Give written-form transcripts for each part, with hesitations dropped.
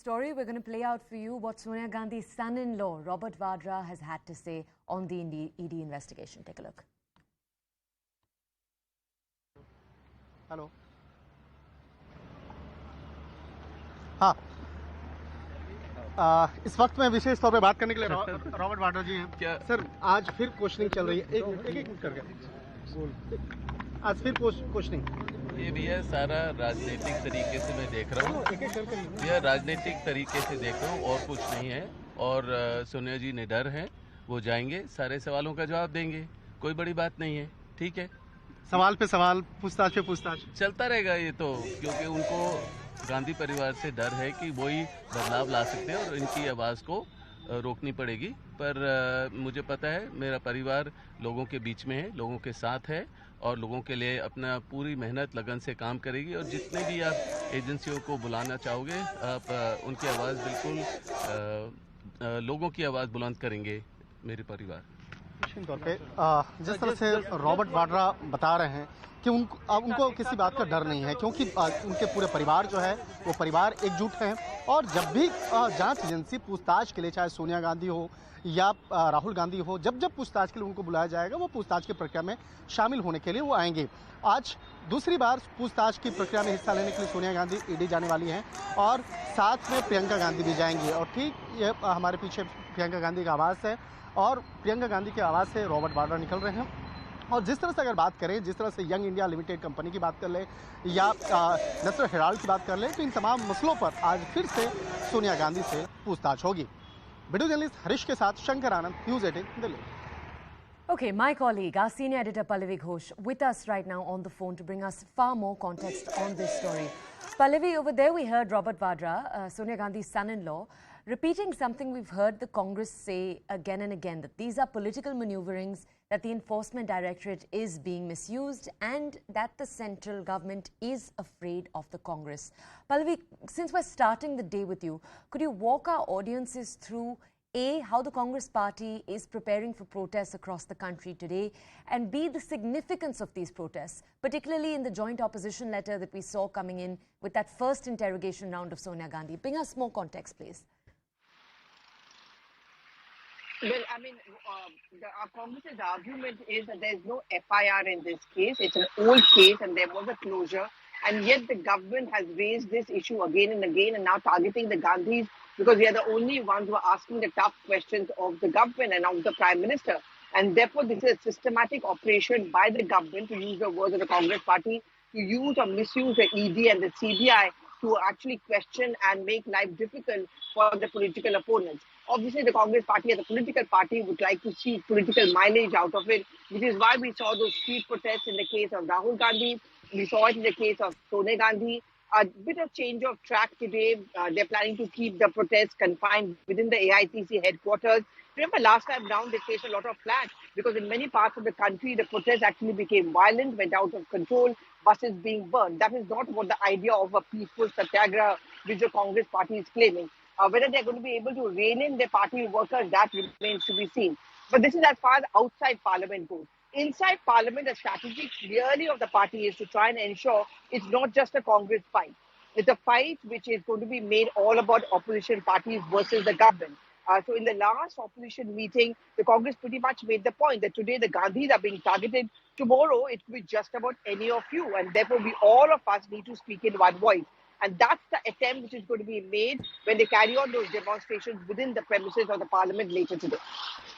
story. We're going to play out for you what Sonia Gandhi's son-in-law, Robert Vadra, has had to say on the ED investigation. Take a look. Hello हाँ इस वक्त मैं विशेष तौर पे बात करने के लिए रॉबर्ट वाड्रा जी हैं। क्या सर आज फिर क्वेश्चनिंग चल रही है? एक मिनट करके आज फिर क्वेश्चनिंग ये भी है सारा राजनीतिक तरीके से मैं देख रहा हूँ। यह राजनीतिक तरीके से देख रहा हूँ और कुछ नहीं है। और सोनिया जी निडर हैं, वो जाएंगे, सारे सवालों का जवाब देंगे, कोई बड़ी बात नहीं है। ठीक है, सवाल पे सवाल, पूछताछ पे पूछताछ चलता रहेगा ये तो, क्योंकि उनको गांधी परिवार से डर है कि वही बदलाव ला सकते हैं और इनकी आवाज़ को रोकनी पड़ेगी। पर मुझे पता है मेरा परिवार लोगों के बीच में है, लोगों के साथ है और लोगों के लिए अपना पूरी मेहनत लगन से काम करेगी। और जितने भी आप एजेंसियों को बुलाना चाहोगे, आप उनकी आवाज़ बिल्कुल लोगों की आवाज़ बुलंद करेंगे मेरे परिवार। तौर पे जिस तरह से रॉबर्ट वाड्रा बता रहे हैं कि उनको किसी बात का डर नहीं है, क्योंकि उनके पूरे परिवार जो है वो परिवार एकजुट है। और जब भी जांच एजेंसी पूछताछ के लिए, चाहे सोनिया गांधी हो या राहुल गांधी हो, जब पूछताछ के लिए उनको बुलाया जाएगा, वो पूछताछ की प्रक्रिया में शामिल होने के लिए वो आएंगे। आज दूसरी बार पूछताछ की प्रक्रिया में हिस्सा लेने के लिए सोनिया गांधी ईडी जाने वाली हैं और साथ में प्रियंका गांधी भी जाएंगी। और ठीक ये हमारे पीछे प्रियंका गांधी का आवाज़ है और प्रियंका गांधी की आवाज़ से रॉबर्ट वाड्रा निकल रहे हैं। और जिस तरह से अगर बात करें, जिस तरह से यंग इंडिया लिमिटेड कंपनी की बात कर ले या नेशनल हेराल्ड की बात कर ले, तो इन तमाम मसलों पर आज फिर से सोनिया गांधी से पूछताछ होगी। वीडियो जर्नलिस्ट हरीश के साथ Shankar Anand, news 18 Delhi. Okay, my colleague, our senior editor Pallavi Ghosh, with us right now on the phone to bring us far more context on this story. Pallavi, over there we heard Robert Vadra, Sonia Gandhi's son-in-law, repeating something we've heard the Congress say again and again, that these are political maneuverings, that the Enforcement Directorate is being misused and that the central government is afraid of the Congress. Pallavi, since we're starting the day with you, could you walk our audiences through A, how the Congress party is preparing for protests across the country today, and B, the significance of these protests, particularly in the joint opposition letter that we saw coming in with that first interrogation round of Sonia Gandhi. Bring us more context, please. Well, I mean, our Congress's argument is that there's no FIR in this case. It's an old case and there was a closure. And yet the government has raised this issue again and again and now targeting the Gandhis because we are the only ones who are asking the tough questions of the government and of the Prime Minister. And therefore, this is a systematic operation by the government, to use the words of the Congress party, to use or misuse the ED and the CBI to actually question and make life difficult for the political opponents. Obviously, the Congress party as a political party would like to see political mileage out of it, which is why we saw those street protests in the case of Rahul Gandhi. We saw it in the case of Sonia Gandhi. A bit of change of track today. They're planning to keep the protests confined within the AICC headquarters. Remember, last time round, they faced a lot of flack because in many parts of the country, the protests actually became violent, went out of control, buses being burned. That is not what the idea of a peaceful satyagraha, which the Congress party is claiming. Whether they're going to be able to rein in their party workers, that remains to be seen. But this is as far as outside Parliament goes. Inside Parliament, the strategy clearly of the party is to try and ensure it's not just a Congress fight. It's a fight which is going to be made all about opposition parties versus the government. So in the last opposition meeting, the Congress pretty much made the point that today the Gandhis are being targeted. Tomorrow, it could be just about any of you. And therefore, all of us need to speak in one voice. And that's the attempt which is going to be made when they carry on those demonstrations within the premises of the Parliament later today.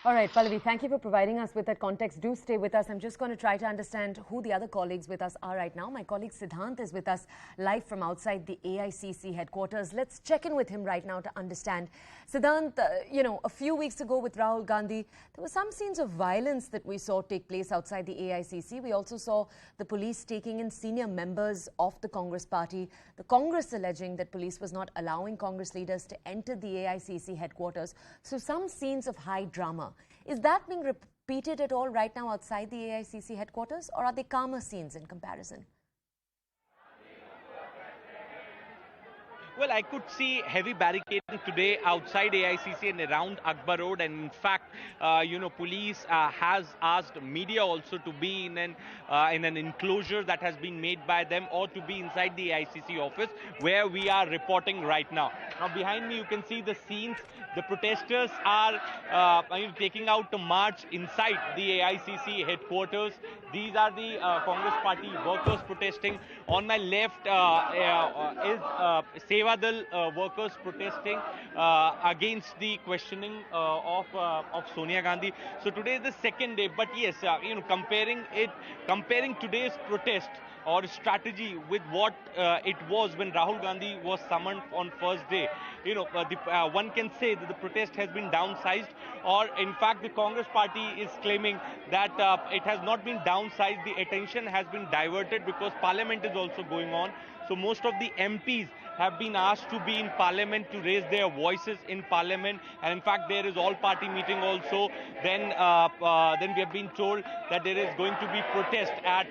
All right, Pallavi, thank you for providing us with that context. Do stay with us. I'm just going to try to understand who the other colleagues with us are right now. My colleague Siddhant is with us live from outside the AICC headquarters. Let's check in with him right now to understand. Siddhant, a few weeks ago with Rahul Gandhi, there were some scenes of violence that we saw take place outside the AICC. We also saw the police taking in senior members of the Congress party. The Congress alleging that police was not allowing Congress leaders to enter the AICC headquarters. So some scenes of high drama. Is that being repeated at all right now outside the AICC headquarters, or are they calmer scenes in comparison? Well, I could see heavy barricading today outside AICC and around Akbar Road, and in fact, police has asked media also to be in an enclosure that has been made by them, or to be inside the AICC office where we are reporting right now. Now, behind me, you can see the scenes. The protesters are taking out a march inside the AICC headquarters. These are the Congress Party workers protesting. On my left is Sevadal workers protesting against the questioning of Sonia Gandhi. So today is the second day, but yes, comparing today's protest or strategy with what it was when Rahul Gandhi was summoned on first day. One can say that the protest has been downsized, or in fact the Congress party is claiming that it has not been downsized, the attention has been diverted because Parliament is also going on. So most of the MPs have been asked to be in Parliament to raise their voices in Parliament, and in fact there is all-party meeting also. Then we have been told that there is going to be protest at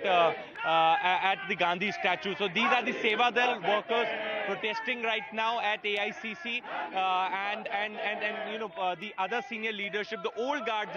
the Gandhi statue. So these are the Sevadal workers protesting right now at AICC, and the other senior leadership, the old guards,